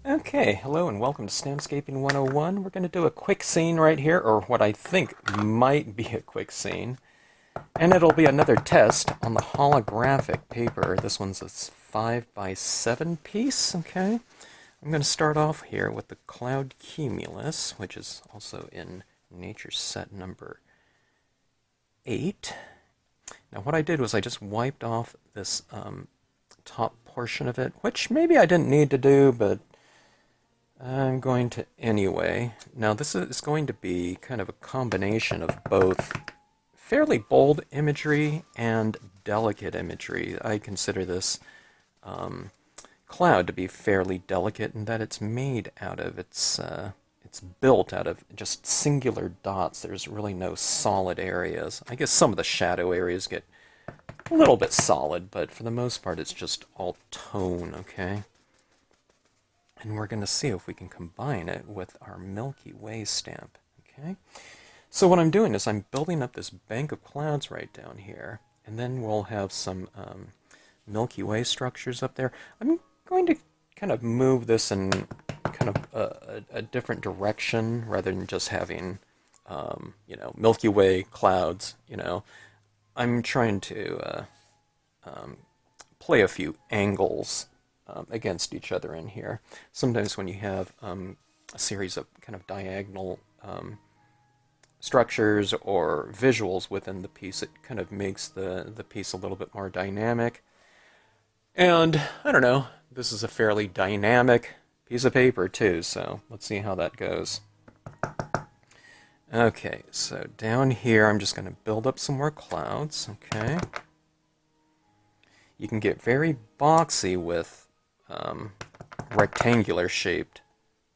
Okay, hello and welcome to Stampscaping 101. We're going to do a quick scene right here, or what I think might be a quick scene. And it'll be another test on the holographic paper. This one's a 5x7 piece, okay? I'm going to start off here with the Cloud Cumulus, which is also in Nature Set number 8. Now what I did was I just wiped off this top portion of it, which maybe I didn't need to do, but I'm going to anyway. Now this is going to be kind of a combination of both fairly bold imagery and delicate imagery. I consider this cloud to be fairly delicate in that it's made out of, it's built out of just singular dots. There's really no solid areas. I guess some of the shadow areas get a little bit solid, but for the most part it's just all tone, okay? And we're going to see if we can combine it with our Milky Way stamp, okay? So what I'm doing is I'm building up this bank of clouds right down here, and then we'll have some Milky Way structures up there. I'm going to kind of move this in kind of a different direction rather than just having, you know, Milky Way clouds, you know. I'm trying to play a few angles against each other in here. Sometimes when you have a series of kind of diagonal structures or visuals within the piece, it kind of makes the piece a little bit more dynamic. And I don't know, this is a fairly dynamic piece of paper too, so let's see how that goes. Okay, so down here I'm just going to build up some more clouds, okay? You can get very boxy with rectangular shaped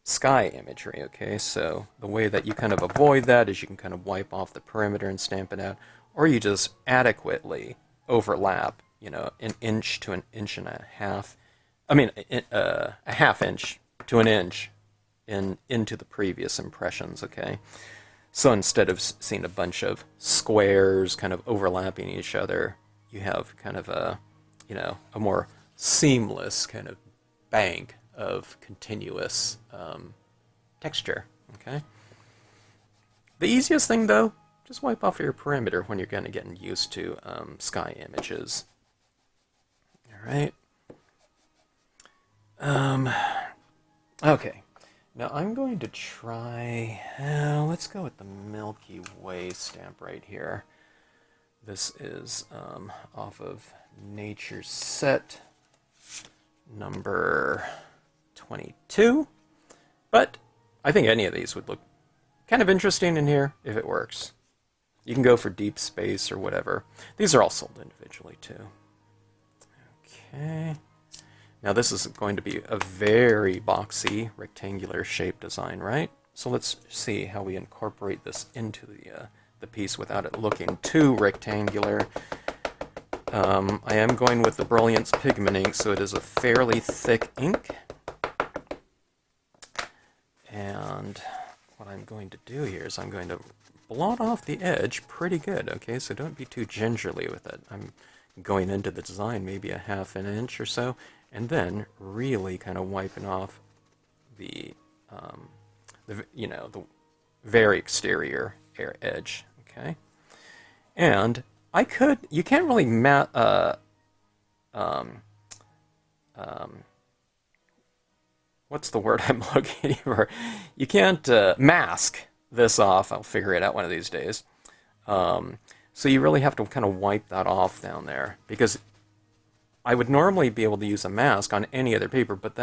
sky imagery, okay? So the way that you kind of avoid that is you can kind of wipe off the perimeter and stamp it out, or you just adequately overlap, you know, an inch to an inch and a half, I mean a half inch to an inch into the previous impressions, okay? So instead of seeing a bunch of squares kind of overlapping each other, you have kind of a, you know, a more seamless kind of bank of continuous texture, okay? The easiest thing, though, just wipe off your perimeter when you're kind of getting used to sky images. All right. Okay. Now I'm going to try, let's go with the Milky Way stamp right here. This is off of Nature's Set number 22. But I think any of these would look kind of interesting in here if it works. You can go for deep space or whatever. These are all sold individually too. Okay. Now this is going to be a very boxy, rectangular shape design, right? So let's see how we incorporate this into the piece without it looking too rectangular. I am going with the Brilliance Pigment ink, so it is a fairly thick ink. And what I'm going to do here is I'm going to blot off the edge pretty good, okay? So don't be too gingerly with it. I'm going into the design maybe a half an inch or so, and then really kind of wiping off the very exterior edge, okay? And you can't really what's the word I'm looking for? You can't mask this off. I'll figure it out one of these days. So you really have to kind of wipe that off down there, because I would normally be able to use a mask on any other paper, but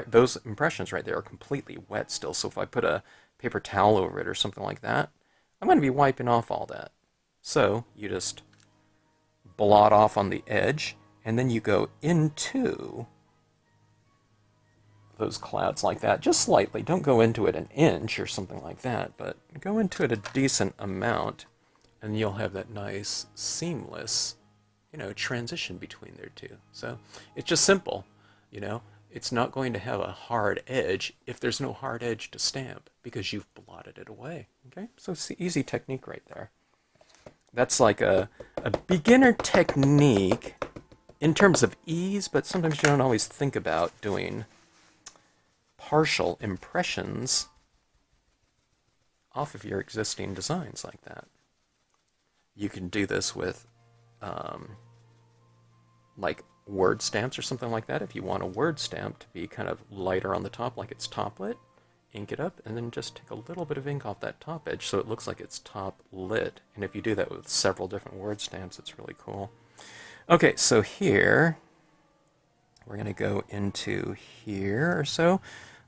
those impressions right there are completely wet still. So if I put a paper towel over it or something like that, I'm going to be wiping off all that. So you just blot off on the edge, and then you go into those clouds like that, just slightly. Don't go into it an inch or something like that, but go into it a decent amount, and you'll have that nice seamless, transition between their two. So it's just simple, It's not going to have a hard edge if there's no hard edge to stamp, because you've blotted it away. Okay, so it's the easy technique right there. That's like a beginner technique in terms of ease, but sometimes you don't always think about doing partial impressions off of your existing designs like that. You can do this with like word stamps or something like that. If you want a word stamp to be kind of lighter on the top, like it's top lit, ink it up, and then just take a little bit of ink off that top edge so it looks like it's top lit. And if you do that with several different word stamps, it's really cool. Okay, so here we're going to go into here or so.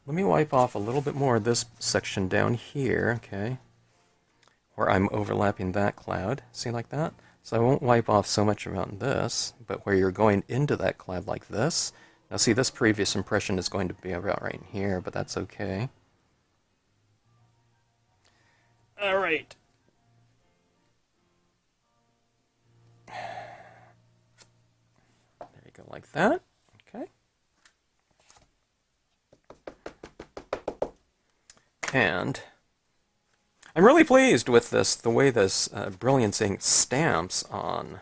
Let me wipe off a little bit more of this section down here, okay, where I'm overlapping that cloud. See, like that? So I won't wipe off so much around this, but where you're going into that cloud like this. Now see, this previous impression is going to be about right here, but that's okay. All right. There you go, like that. Okay. And I'm really pleased with the way this Brilliance ink stamps on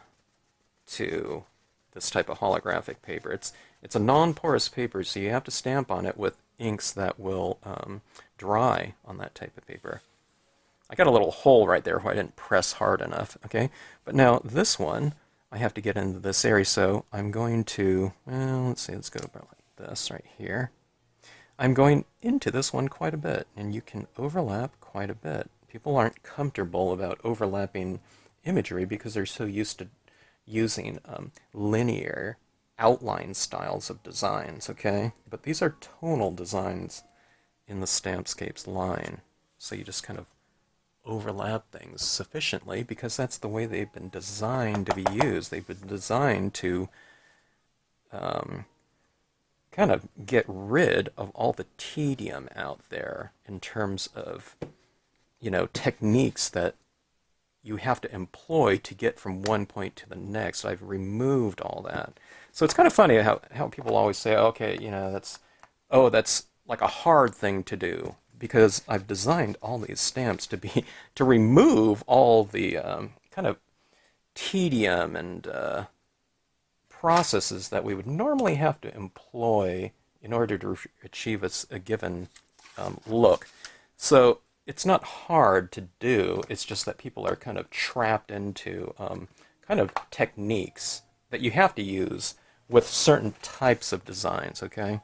to this type of holographic paper. It's a non-porous paper, so you have to stamp on it with inks that will dry on that type of paper. I got a little hole right there where I didn't press hard enough, okay? But now this one, I have to get into this area, so I'm going to, well, let's see, let's go about like this right here. I'm going into this one quite a bit, and you can overlap quite a bit. People aren't comfortable about overlapping imagery because they're so used to using linear outline styles of designs, okay? But these are tonal designs in the Stampscapes line. So you just kind of overlap things sufficiently because that's the way they've been designed to be used. They've been designed to kind of get rid of all the tedium out there in terms of techniques that you have to employ to get from one point to the next. I've removed all that. So it's kind of funny how people always say, okay, that's like a hard thing to do, because I've designed all these stamps to remove all the kind of tedium and processes that we would normally have to employ in order to achieve a given look. So it's not hard to do. It's just that people are kind of trapped into kind of techniques that you have to use with certain types of designs, okay?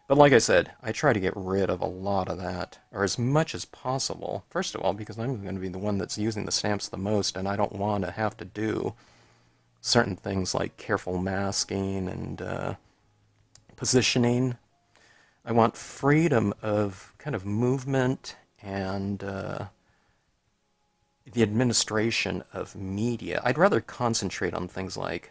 But like I said, I try to get rid of a lot of that, or as much as possible. First of all, because I'm going to be the one that's using the stamps the most, and I don't want to have to do certain things like careful masking and positioning. I want freedom of kind of movement and the administration of media. I'd rather concentrate on things like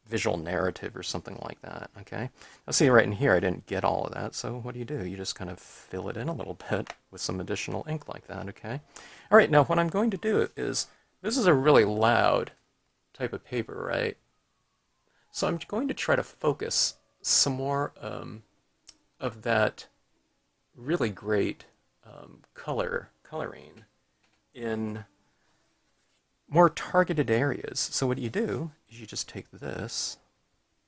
visual narrative or something like that, okay? Now see right in here, I didn't get all of that, so what do? You just kind of fill it in a little bit with some additional ink like that, okay? All right, now what I'm going to do is, this is a really loud type of paper, right? So I'm going to try to focus some more of that really great coloring in more targeted areas. So what you do is you just take this,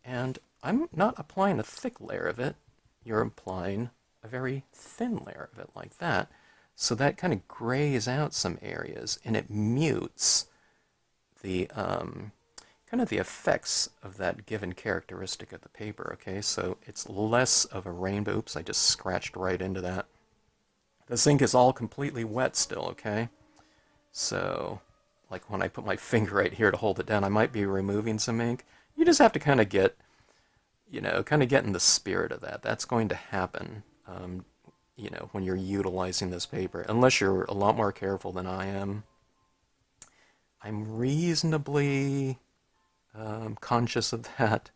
and I'm not applying a thick layer of it, you're applying a very thin layer of it like that. So that kind of grays out some areas, and it mutes the kind of the effects of that given characteristic of the paper, okay? So it's less of a rainbow. Oops, I just scratched right into that. This ink is all completely wet still, okay? So, like when I put my finger right here to hold it down, I might be removing some ink. You just have to kind of get, kind of get in the spirit of that. That's going to happen, when you're utilizing this paper, unless you're a lot more careful than I am. I'm reasonably conscious of that,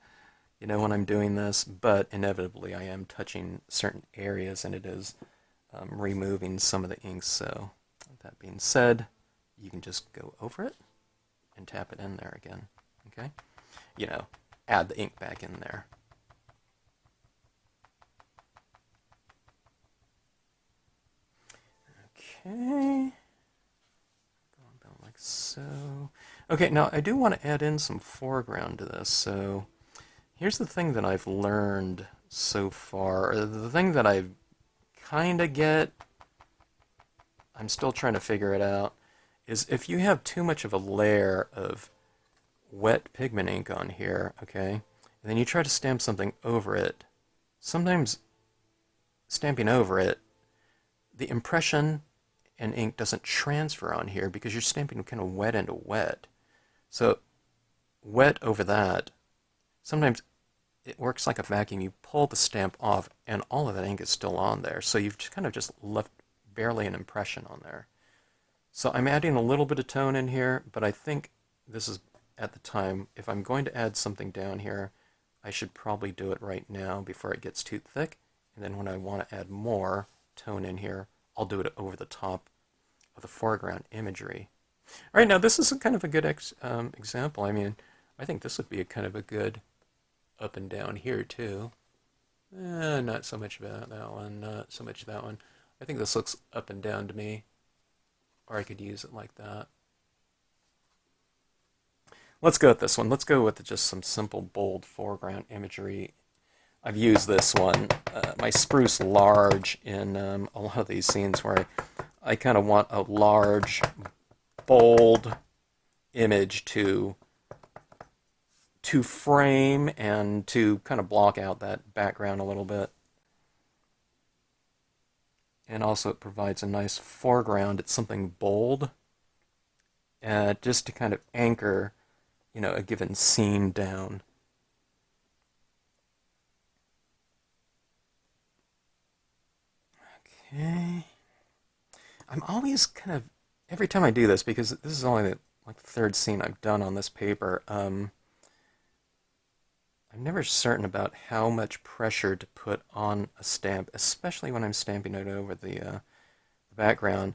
when I'm doing this, but inevitably I am touching certain areas and it is removing some of the ink. So that being said, you can just go over it and tap it in there again, okay? Add the ink back in there. Okay. Going down like so. Okay, now I do want to add in some foreground to this. So here's the thing that I've learned so far. The thing that I kind of get, I'm still trying to figure it out, is if you have too much of a layer of wet pigment ink on here, okay, and then you try to stamp something over it, sometimes stamping over it, the impression and ink doesn't transfer on here because you're stamping kind of wet into wet. So wet over that, sometimes it works like a vacuum. You pull the stamp off and all of that ink is still on there. So you've kind of just left barely an impression on there. So I'm adding a little bit of tone in here, but I think this is at the time. If I'm going to add something down here, I should probably do it right now before it gets too thick. And then when I want to add more tone in here, I'll do it over the top of the foreground imagery. All right, now this is kind of a good example. I mean, I think this would be a kind of a good up and down here too. Not so much about that one, not so much that one. I think this looks up and down to me, or I could use it like that. Let's go with this one. Let's go with just some simple, bold foreground imagery. I've used this one, my spruce large, in a lot of these scenes where I kind of want a large, bold image to frame and to kind of block out that background a little bit. And also it provides a nice foreground. It's something bold, just to kind of anchor, a given scene down. Okay. I'm always kind of, every time I do this, because this is only the third scene I've done on this paper, I'm never certain about how much pressure to put on a stamp, especially when I'm stamping it over the background.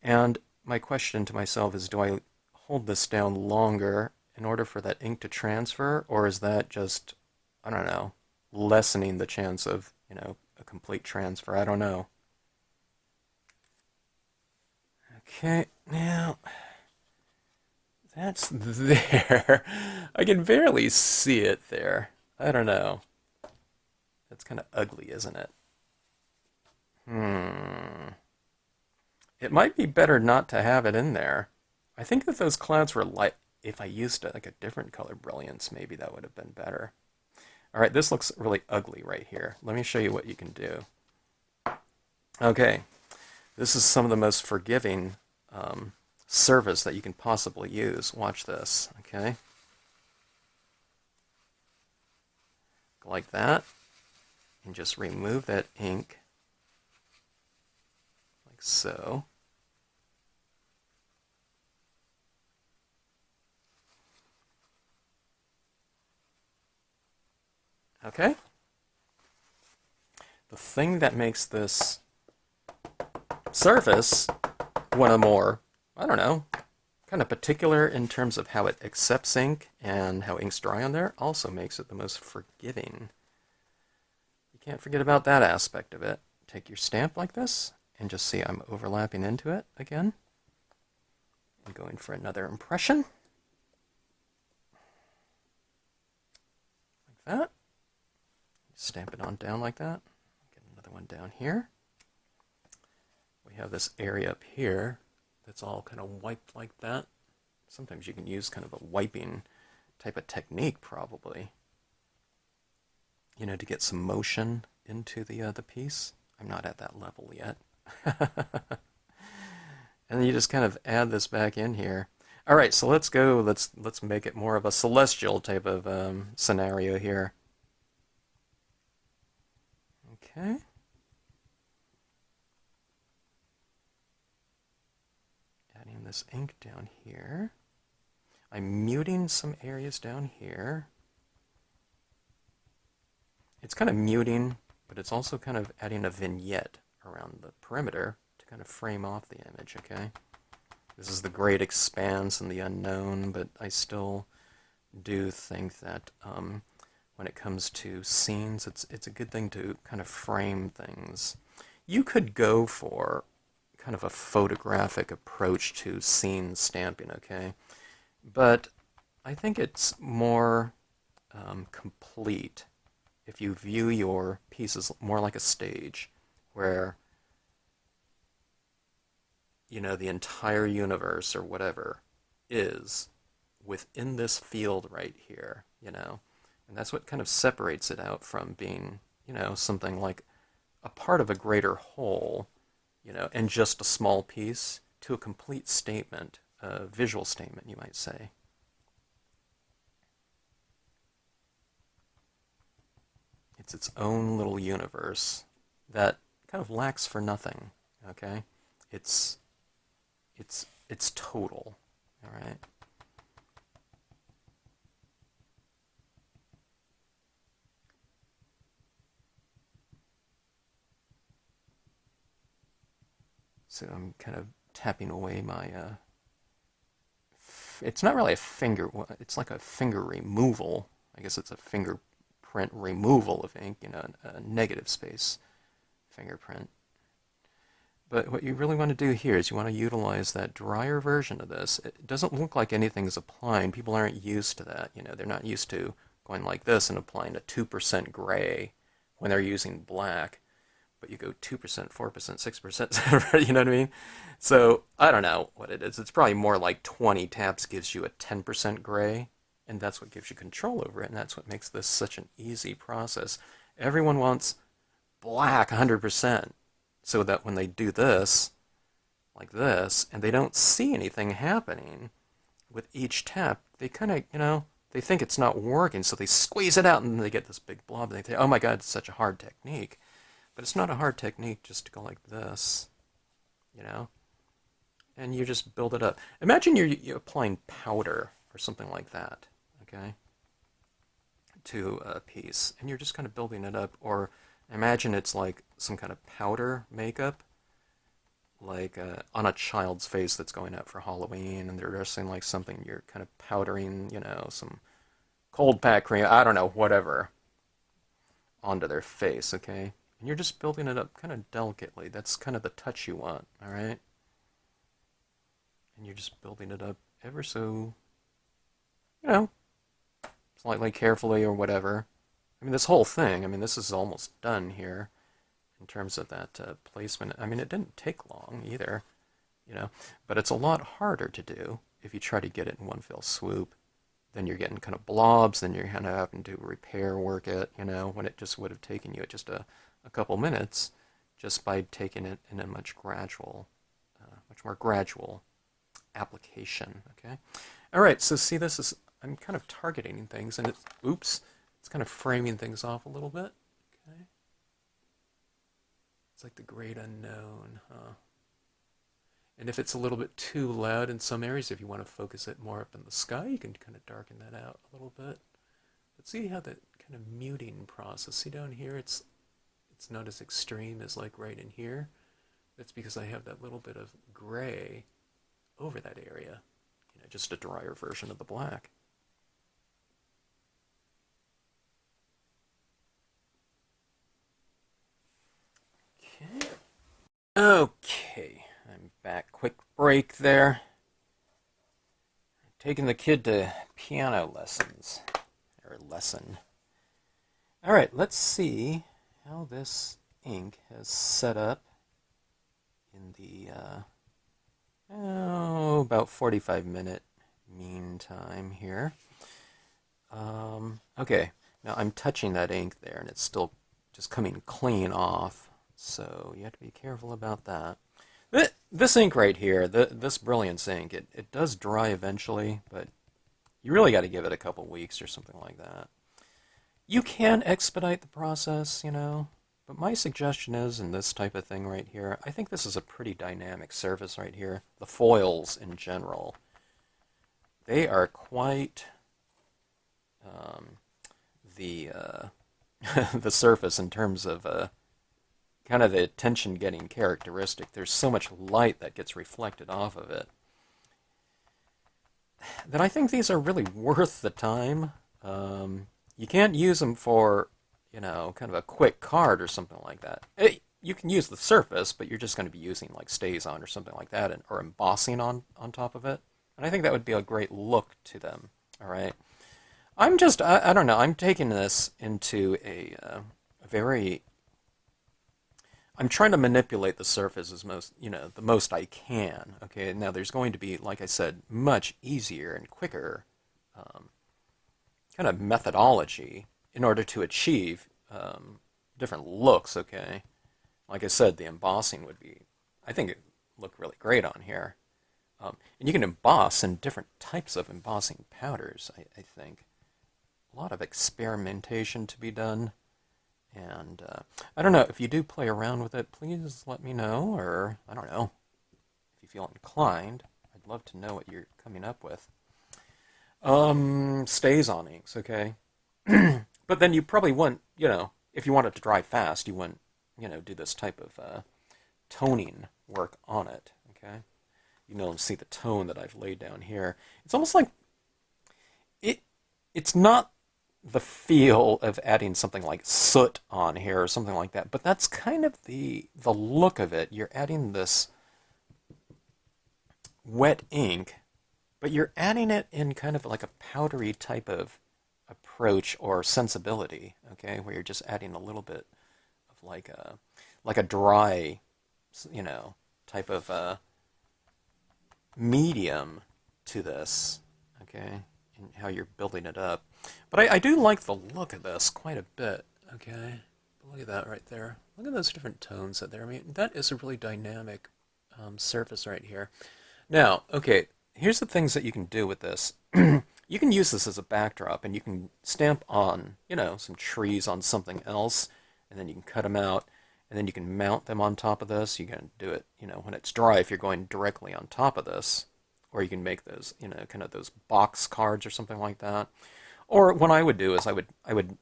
And my question to myself is, do I hold this down longer in order for that ink to transfer, or is that just, I don't know, lessening the chance of, a complete transfer? I don't know. Okay, now that's there. I can barely see it there. I don't know. That's kind of ugly, isn't it? It might be better not to have it in there. I think if those clouds were light, if I used like a different color brilliance, maybe that would have been better. All right, this looks really ugly right here. Let me show you what you can do. Okay, this is some of the most forgiving surface that you can possibly use. Watch this, okay? Go like that, and just remove that ink, like so. Okay? The thing that makes this surface one of the more, I don't know, kind of particular in terms of how it accepts ink and how ink's dry on there, also makes it the most forgiving. You can't forget about that aspect of it. Take your stamp like this, and just see I'm overlapping into it again. I'm going for another impression. Like that. Stamp it on down like that. Get another one down here. We have this area up here that's all kind of wiped like that. Sometimes you can use kind of a wiping type of technique, probably, you know, to get some motion into the piece. I'm not at that level yet. And then you just kind of add this back in here. All right, so let's go. Let's make it more of a celestial type of scenario here. Okay. Adding this ink down here. I'm muting some areas down here. It's kind of muting, but it's also kind of adding a vignette around the perimeter to kind of frame off the image, okay? This is the great expanse and the unknown, but I still do think that when it comes to scenes, it's a good thing to kind of frame things. You could go for kind of a photographic approach to scene stamping, okay? But I think it's more complete if you view your pieces more like a stage, where, you know, the entire universe or whatever is within this field right here, you know? And that's what kind of separates it out from being, you know, something like a part of a greater whole, you know, and just a small piece, to a complete statement, a visual statement, you might say. It's its own little universe that kind of lacks for nothing, okay? It's total, all right? So I'm kind of tapping away my, it's not really a finger, it's like a finger removal. I guess it's a fingerprint removal of ink, you know, a negative space fingerprint. But what you really want to do here is you want to utilize that drier version of this. It doesn't look like anything's applying. People aren't used to that, you know, they're not used to going like this and applying a 2% gray when they're using black. But you go 2%, 4%, 6%, you know what I mean? So I don't know what it is. It's probably more like 20 taps gives you a 10% gray, and that's what gives you control over it, and that's what makes this such an easy process. Everyone wants black 100%, so that when they do this, like this, and they don't see anything happening with each tap, they kind of, you know, they think it's not working, so they squeeze it out, and they get this big blob, and they think, oh my god, it's such a hard technique. But it's not a hard technique just to go like this, you know? And you just build it up. Imagine you're applying powder or something like that, okay, to a piece, and you're just kind of building it up. Or imagine it's like some kind of powder makeup, like on a child's face that's going out for Halloween, and they're dressing like something. You're kind of powdering, you know, some cold pack cream, I don't know, whatever, onto their face, okay? And you're just building it up kind of delicately. That's kind of the touch you want, all right? And you're just building it up ever so, you know, slightly carefully or whatever. I mean, this whole thing, I mean, this is almost done here in terms of that placement. I mean, it didn't take long either. you know. But it's a lot harder to do if you try to get it in one fell swoop. Then you're getting kind of blobs, then you're kind of having to repair work it, you know, when it just would have taken you just a couple minutes just by taking it in a much more gradual application, okay? All right, so see this is, I'm kind of targeting things and it's kind of framing things off a little bit, okay? It's like the great unknown, huh? And if it's a little bit too loud in some areas, if you want to focus it more up in the sky, you can kind of darken that out a little bit. But see how that kind of muting process, see down here, it's not as extreme as like right in here. That's because I have that little bit of gray over that area, you know, just a drier version of the black. Okay. Okay, I'm back. Quick break there. Taking the kid to piano lessons, or lesson. All right, let's see how this ink has set up in the about 45-minute mean time here. Okay, now I'm touching that ink there, and it's still just coming clean off, so you have to be careful about that. This ink right here, this Brilliance ink, it does dry eventually, but you really got to give it a couple weeks or something like that. You can expedite the process, you know, but my suggestion is in this type of thing right here, I think this is a pretty dynamic surface right here. The foils in general, they are quite the the surface in terms of kind of the attention-getting characteristic. There's so much light that gets reflected off of it that I think these are really worth the time. You can't use them for, you know, kind of a quick card or something like that. You can use the surface, but you're just going to be using like StazOn or something like that, or embossing on top of it. And I think that would be a great look to them. All right. I don't know. I'm taking this into a very. I'm trying to manipulate the surface as the most I can. Okay. Now there's going to be, like I said, much easier and quicker kind of methodology in order to achieve different looks, okay? Like I said, the embossing would be, I think it would look really great on here. And you can emboss in different types of embossing powders, I think. A lot of experimentation to be done. And I don't know, if you do play around with it, please let me know, or I don't know, if you feel inclined. I'd love to know what you're coming up with. StazOn inks, okay? But then you probably wouldn't, you know, if you want it to dry fast, you wouldn't, you know, do this type of toning work on it, okay? You know, see the tone that I've laid down here. It's almost like it's not the feel of adding something like soot on here or something like that, but that's kind of the look of it. You're adding this wet ink, but you're adding it in kind of like a powdery type of approach or sensibility, okay, where you're just adding a little bit of like a dry, you know, type of medium to this, okay, and how you're building it up. But I do like the look of this quite a bit, okay? Look at that right there. Look at those different tones that there. I mean, that is a really dynamic surface right here. Now, okay, here's the things that you can do with this. You can use this as a backdrop, and you can stamp on, you know, some trees on something else, and then you can cut them out, and then you can mount them on top of this. You can do it, you know, when it's dry if you're going directly on top of this, or you can make those, you know, kind of those box cards or something like that. Or what I would do is I would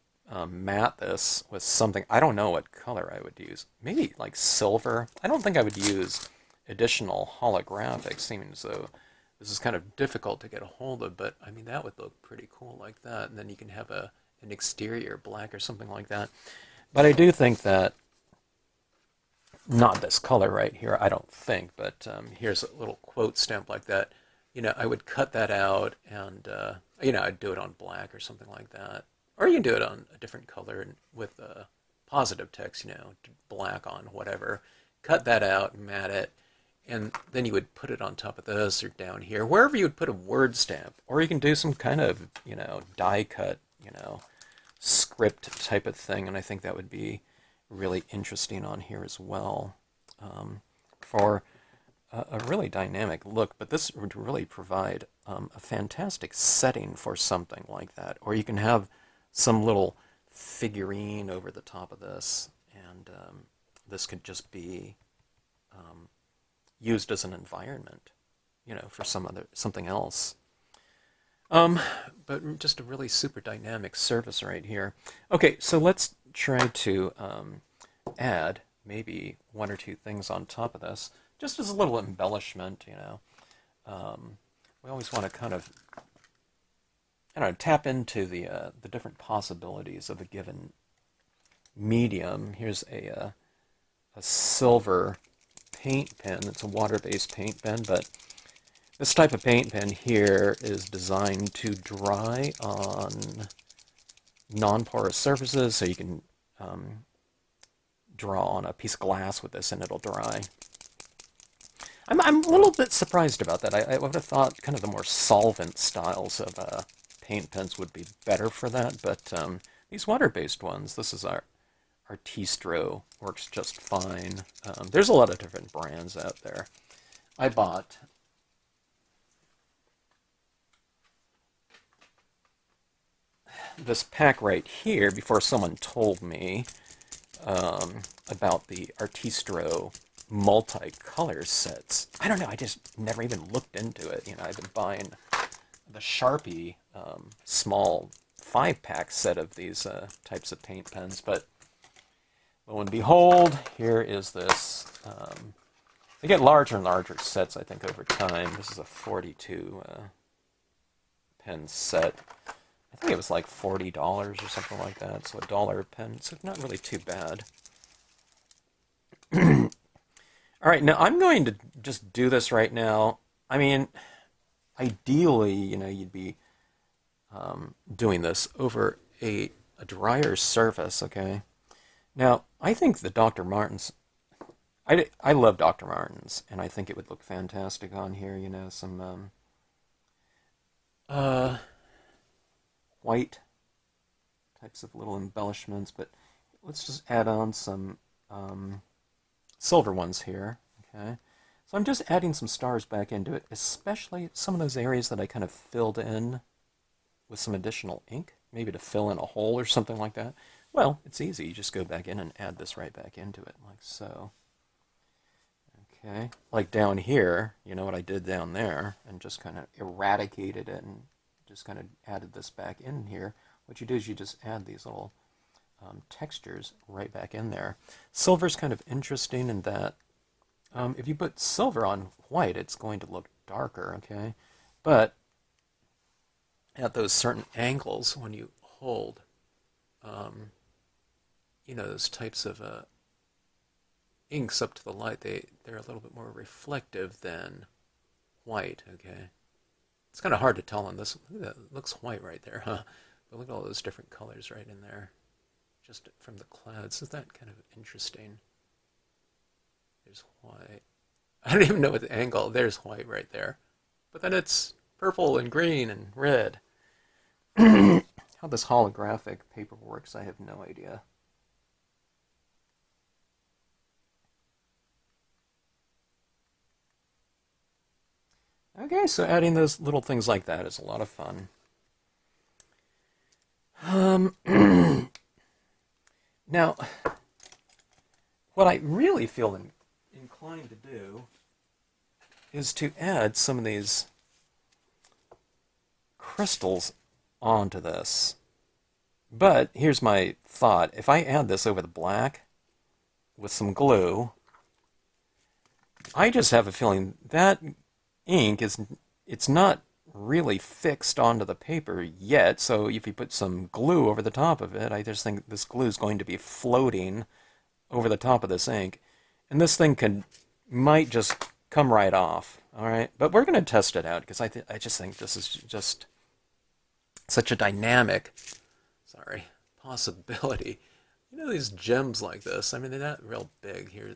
matte this with something. I don't know what color I would use. Maybe like silver. I don't think I would use additional holographic, seeming as though this is kind of difficult to get a hold of, but I mean that would look pretty cool like that. And then you can have an exterior black or something like that. But I do think that, not this color right here, I don't think, but here's a little quote stamp like that. You know, I would cut that out and, you know, I'd do it on black or something like that. Or you can do it on a different color with positive text, you know, black on whatever. Cut that out, matte it, And then you would put it on top of this or down here, wherever you would put a word stamp. Or you can do some kind of, die cut, script type of thing. And I think that would be really interesting on here as well, for a really dynamic look. But this would really provide a fantastic setting for something like that. Or you can have some little figurine over the top of this, and this could just be used as an environment, for something else. But just a really super dynamic surface right here. Okay, so let's try to add maybe one or two things on top of this, just as a little embellishment. We always want to kind of, tap into the different possibilities of a given medium. Here's a silver paint pen. It's a water-based paint pen, but this type of paint pen here is designed to dry on non-porous surfaces, so you can draw on a piece of glass with this and it'll dry. I'm a little bit surprised about that. I would have thought kind of the more solvent styles of paint pens would be better for that, but these water-based ones, this is our Artistro, works just fine. There's a lot of different brands out there. I bought this pack right here before someone told me about the Artistro multicolor sets. I don't know, I just never even looked into it. I've been buying the Sharpie small 5-pack set of these types of paint pens, but lo and behold, here is this. They get larger and larger sets, I think, over time. This is a 42 pen set. I think it was like $40 or something like that, so $1 a pen. So not really too bad. All right, now I'm going to just do this right now. I mean, ideally, you'd be doing this over a drier surface, okay? Now, I think the Dr. Martens, I love Dr. Martens, and I think it would look fantastic on here, some white types of little embellishments, but let's just add on some silver ones here, okay? So I'm just adding some stars back into it, especially some of those areas that I kind of filled in with some additional ink, maybe to fill in a hole or something like that. Well, it's easy. You just go back in and add this right back into it, like so. Okay, like down here, what I did down there, and just kind of eradicated it and just kind of added this back in here. What you do is you just add these little textures right back in there. Silver's kind of interesting in that if you put silver on white, it's going to look darker, okay? But at those certain angles, when you hold those types of inks up to the light, they're a little bit more reflective than white, okay? It's kind of hard to tell on this. It looks white right there, huh? But look at all those different colors right in there, just from the clouds. Isn't that kind of interesting? There's white. I don't even know what the angle. There's white right there. But then it's purple and green and red. How this holographic paper works, I have no idea. Okay, so adding those little things like that is a lot of fun. Now, what I really feel inclined to do is to add some of these crystals onto this. But here's my thought. If I add this over the black with some glue, I just have a feeling that ink it's not really fixed onto the paper yet, so if you put some glue over the top of it, I just think this glue is going to be floating over the top of this ink, and this thing might just come right off. All right, but we're going to test it out because I just think this is just such a dynamic possibility. These gems like this, I mean, they're not real big here.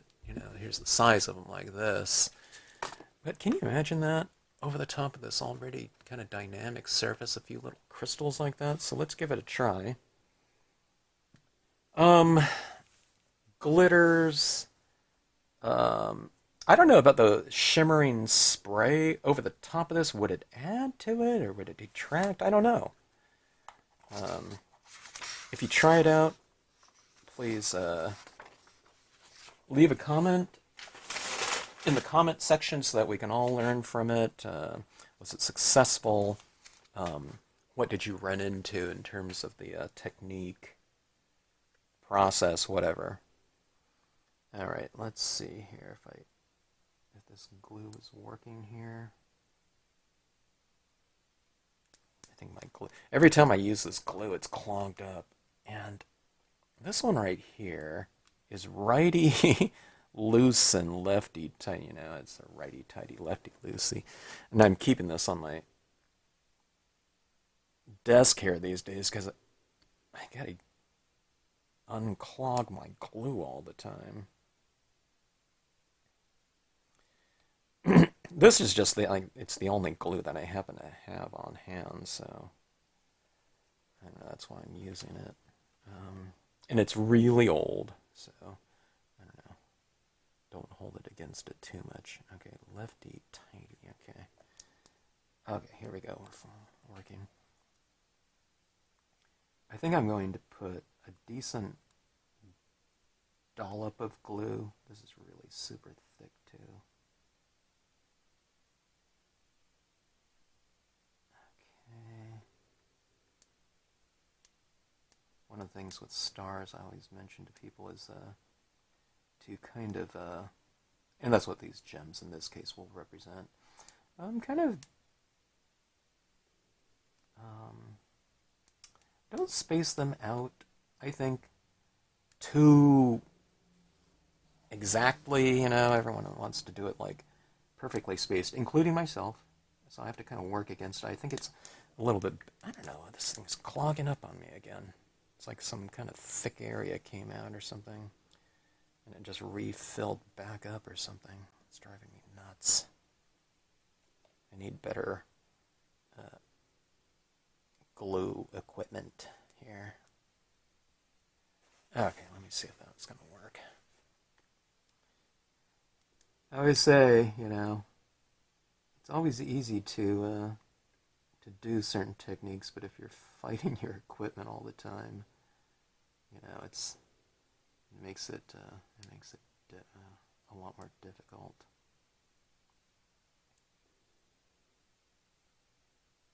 Here's the size of them like this. But can you imagine that? Over the top of this already kind of dynamic surface, a few little crystals like that. So let's give it a try. Um, glitters. I don't know about the shimmering spray over the top of this. Would it add to it or would it detract? I don't know. Um, if you try it out, please leave a comment in the comment section so that we can all learn from it. Was it successful? What did you run into in terms of the technique, process, whatever? All right, let's see here if this glue is working here. I think my glue. Every time I use this glue, it's clogged up, and this one right here is righty loose and lefty tight. You know, it's a righty tighty, lefty loosey, and I'm keeping this on my desk here these days because I gotta unclog my glue all the time. This is just it's the only glue that I happen to have on hand, so I don't know, that's why I'm using it. And it's really old, so I don't know. Don't hold it against it too much. Okay, lefty tighty. Okay. Okay, here we go. We're working. I think I'm going to put a decent dollop of glue. This is really super thick too. Okay. One of the things with stars I always mention to people is to kind of, and that's what these gems in this case will represent, kind of don't space them out, I think, too exactly. You know, everyone wants to do it like perfectly spaced, including myself. So I have to kind of work against it. I think it's a little bit, I don't know, this thing's clogging up on me again. It's like some kind of thick area came out or something, and it just refilled back up or something. It's driving me nuts. I need better glue equipment here. Okay, let me see if that's going to work. I always say, you know, it's always easy to do certain techniques, but if you're fighting your equipment all the time, you know, it makes it a lot more difficult.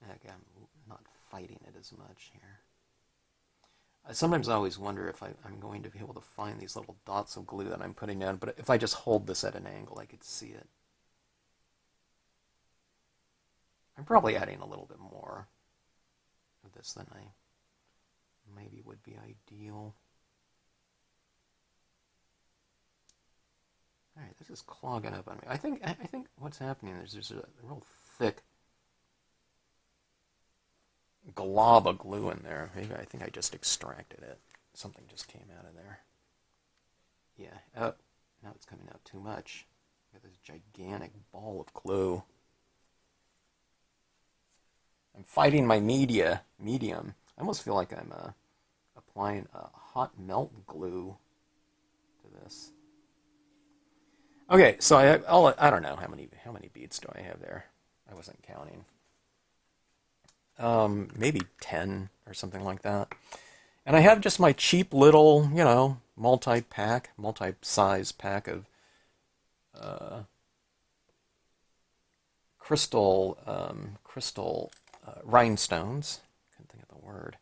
Okay, I'm not fighting it as much here. Sometimes I always wonder if I'm going to be able to find these little dots of glue that I'm putting down, but if I just hold this at an angle, I could see it. I'm probably adding a little bit more of this than I maybe would be ideal. Alright, this is clogging up on me. I think what's happening is there's a real thick glob of glue in there. Maybe I think I just extracted it. Something just came out of there. Yeah. Oh, now it's coming out too much. Got this gigantic ball of glue. I'm fighting my medium. I almost feel like I'm applying a hot melt glue to this. Okay, so I don't know how many beads do I have there. I wasn't counting. Maybe 10 or something like that. And I have just my cheap little, you know, multi-size pack of crystal rhinestones. Couldn't think of the word.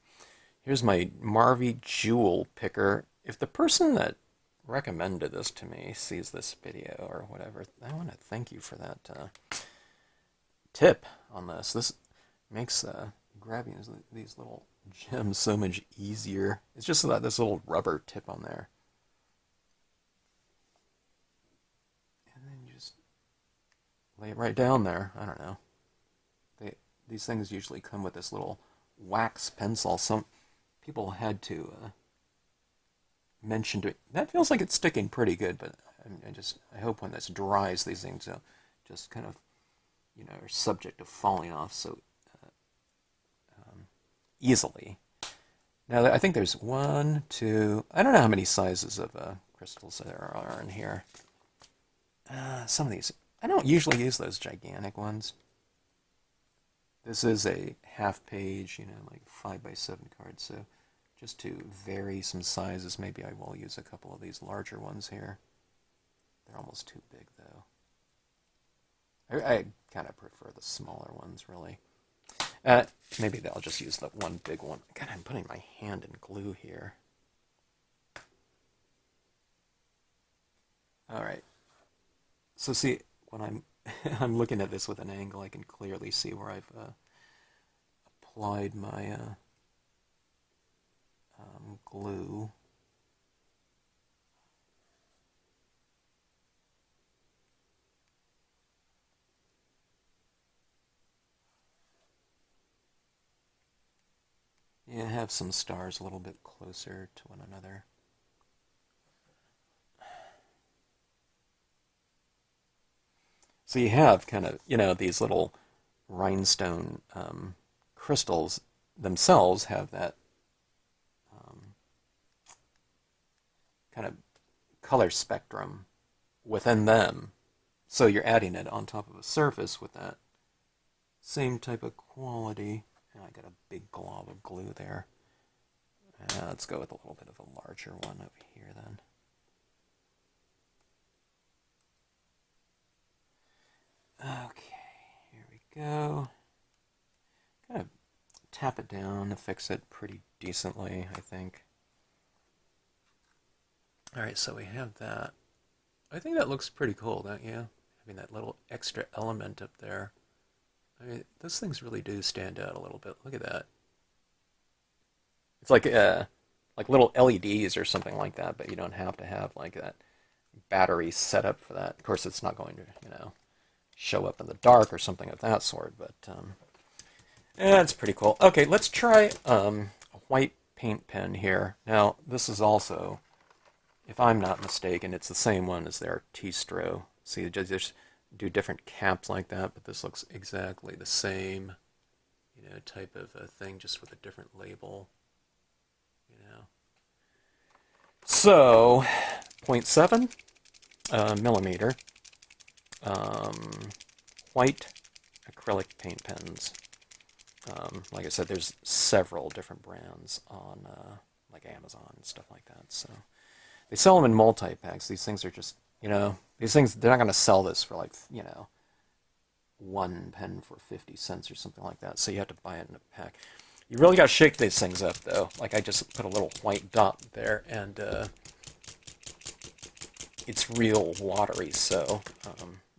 Here's my Marvy jewel picker. If the person that recommended this to me sees this video or whatever, I want to thank you for that tip on this. This makes grabbing these little gems so much easier. It's just that this little rubber tip on there. And then you just lay it right down there. I don't know. These things usually come with this little wax pencil. Some people had to mention to it. That feels like it's sticking pretty good, but I hope when this dries, these things just kind of you know, are subject to falling off so easily. Now, I think there's one, two, I don't know how many sizes of crystals there are in here. Some of these, I don't usually use those gigantic ones. This is a half page, you know, like 5x7 card, so just to vary some sizes, maybe I will use a couple of these larger ones here. They're almost too big, though. I kind of prefer the smaller ones, really. Maybe I'll just use the one big one. God, I'm putting my hand in glue here. All right. So see, when I'm looking at this with an angle, I can clearly see where I've applied my glue. Yeah, have some stars a little bit closer to one another. So you have kind of, you know, these little rhinestone crystals themselves have that kind of color spectrum within them. So you're adding it on top of a surface with that same type of quality. I got a big glob of glue there. Let's go with a little bit of a larger one over here then. Okay, here we go. Kind of tap it down to fix it pretty decently, I think. Alright, so we have that. I think that looks pretty cool, don't you? Having that little extra element up there. I mean, those things really do stand out a little bit. Look at that. It's like little LEDs or something like that, but you don't have to have like that battery set up for that. Of course, it's not going to, you know, show up in the dark or something of that sort, but it's pretty cool. Okay, let's try a white paint pen here. Now, this is also, if I'm not mistaken, it's the same one as their T-Stro. See, just do different caps like that, but this looks exactly the same, you know, type of thing, just with a different label, you know. So, 0.7 millimeter white acrylic paint pens. Like I said, there's several different brands on like Amazon and stuff like that. So they sell them in multi-packs. These things are just, you know, these things, they're not going to sell this for like, you know, one pen for 50 cents or something like that. So you have to buy it in a pack. You really got to shake these things up, though. Like I just put a little white dot there, and it's real watery, so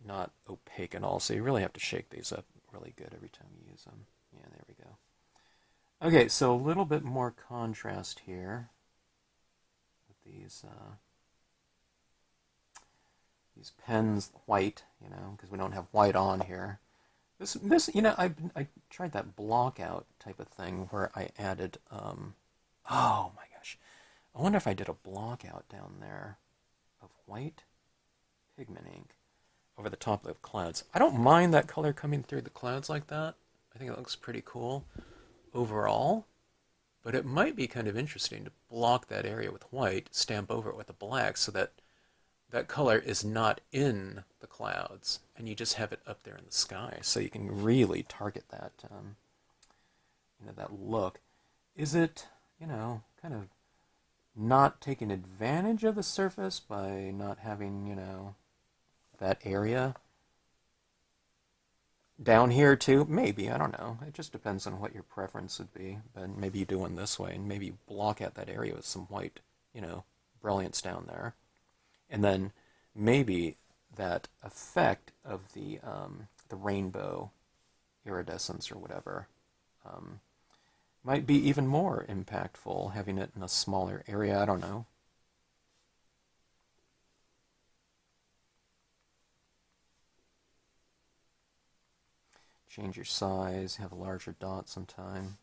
not opaque at all. So you really have to shake these up really good every time you use them. Yeah, there we go. Okay, so a little bit more contrast here with these pens, white, you know, because we don't have white on here. This, you know, I tried that block out type of thing where I added, oh my gosh, I wonder if I did a block out down there of white pigment ink over the top of the clouds. I don't mind that color coming through the clouds like that. I think it looks pretty cool overall, but it might be kind of interesting to block that area with white, stamp over it with a black, so that that color is not in the clouds, and you just have it up there in the sky, so you can really target that, you know, that look. Is it, you know, kind of not taking advantage of the surface by not having, you know, that area down here too? Maybe, I don't know. It just depends on what your preference would be. But maybe you do one this way, and maybe block out that area with some white, you know, brilliance down there. And then maybe that effect of the rainbow iridescence or whatever might be even more impactful, having it in a smaller area. I don't know. Change your size, have a larger dot sometime.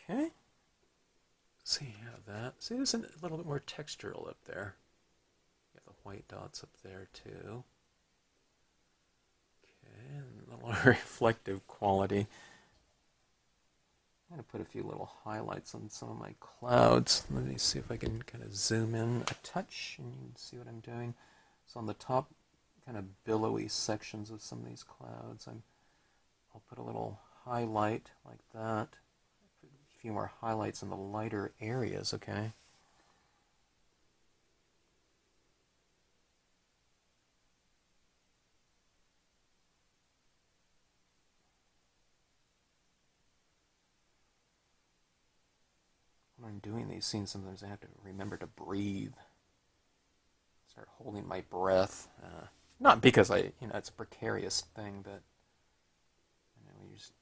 Okay. that. See, there's a little bit more textural up there. You have the white dots up there too. Okay, and a little reflective quality. I'm going to put a few little highlights on some of my clouds. Let me see if I can kind of zoom in a touch and you can see what I'm doing. So on the top kind of billowy sections of some of these clouds, I'll put a little highlight like that. A few more highlights in the lighter areas, okay? When I'm doing these scenes, sometimes I have to remember to breathe. Start holding my breath. Not because it's a precarious thing, but you're just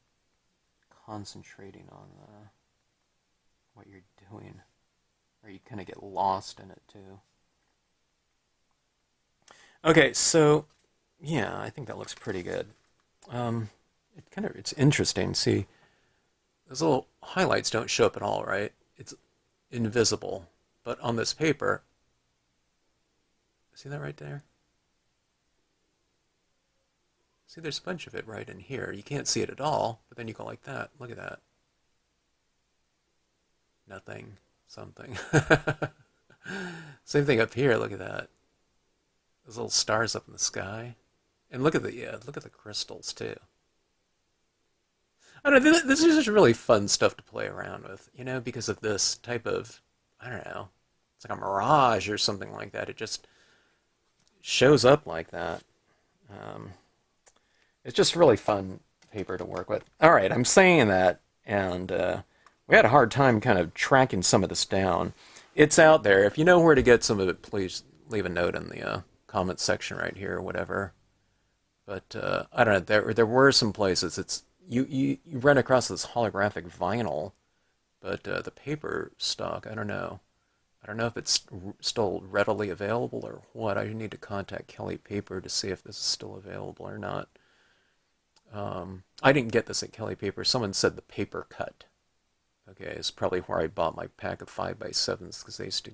concentrating on what you're doing, or you kind of get lost in it too. Okay, so yeah, I think that looks pretty good. It's interesting. See, those little highlights don't show up at all, right? It's invisible, but on this paper, see that right there? See, there's a bunch of it right in here. You can't see it at all, but then you go like that. Look at that. Nothing, something. Same thing up here. Look at that. Those little stars up in the sky. And look at the crystals too. I don't know, this is just really fun stuff to play around with, because of this type of, I don't know, it's like a mirage or something like that. It just shows up like that. It's just really fun paper to work with. All right, I'm saying that, and we had a hard time kind of tracking some of this down. It's out there. If you know where to get some of it, please leave a note in the comment section right here or whatever. But I don't know, there were some places you run across this holographic vinyl, but the paper stock, I don't know. I don't know if it's still readily available or what. I need to contact Kelly Paper to see if this is still available or not. I didn't get this at Kelly Paper. Someone said the paper cut. Okay, it's probably where I bought my pack of 5x7s because they used to,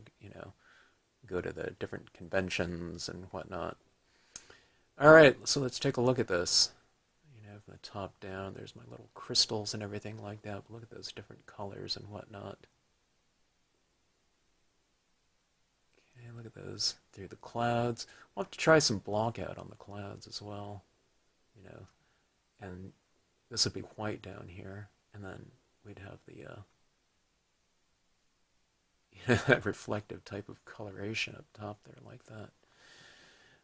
go to the different conventions and whatnot. All right, so let's take a look at this. From the top down, there's my little crystals and everything like that. But look at those different colors and whatnot. Okay, look at those through the clouds. We'll have to try some block out on the clouds as well. And this would be white down here, and then we'd have the that reflective type of coloration up top there like that.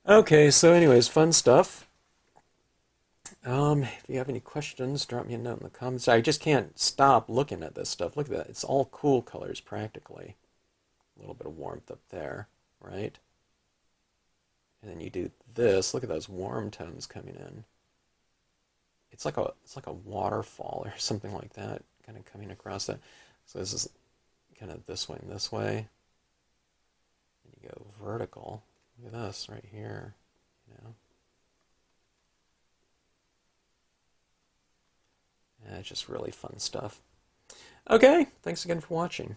Okay, so anyways, fun stuff. If you have any questions, drop me a note in the comments. I just can't stop looking at this stuff. Look at that. It's all cool colors practically. A little bit of warmth up there, right? And then you do this. Look at those warm tones coming in. It's like a waterfall or something like that, kind of coming across that. So this is kind of this way and this way. And you go vertical. Look at this right here, Yeah, it's just really fun stuff. Okay, thanks again for watching.